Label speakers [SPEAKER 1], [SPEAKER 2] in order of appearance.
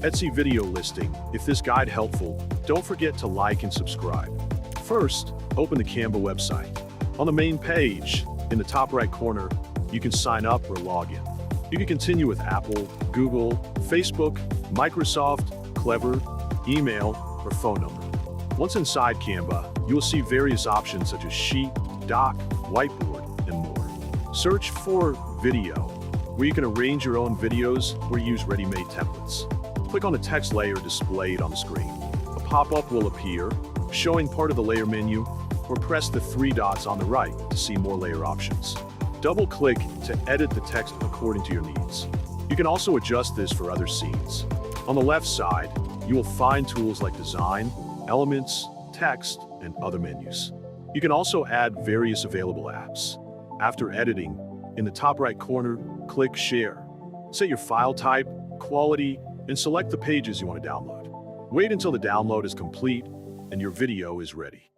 [SPEAKER 1] Etsy video listing. If this guide helpful, don't forget to like and subscribe. First, open the Canva website. On the main page, in the top right corner, you can sign up or log in. You can continue with Apple, Google, Facebook, Microsoft, Clever, email, or phone number. Once inside Canva, you will see various options such as Sheet, Doc, Whiteboard, and more. Search for Video, where you can arrange your own videos or use ready-made templates. Click on the text layer displayed on the screen. A pop-up will appear, showing part of the layer menu, or press the three dots on the right to see more layer options. Double-click to edit the text according to your needs. You can also adjust this for other scenes. On the left side, you will find tools like Design, Elements, Text, and other menus. You can also add various available apps. After editing, in the top right corner, click Share. Set your file type, quality, and select the pages you want to download. Wait until the download is complete and your video is ready.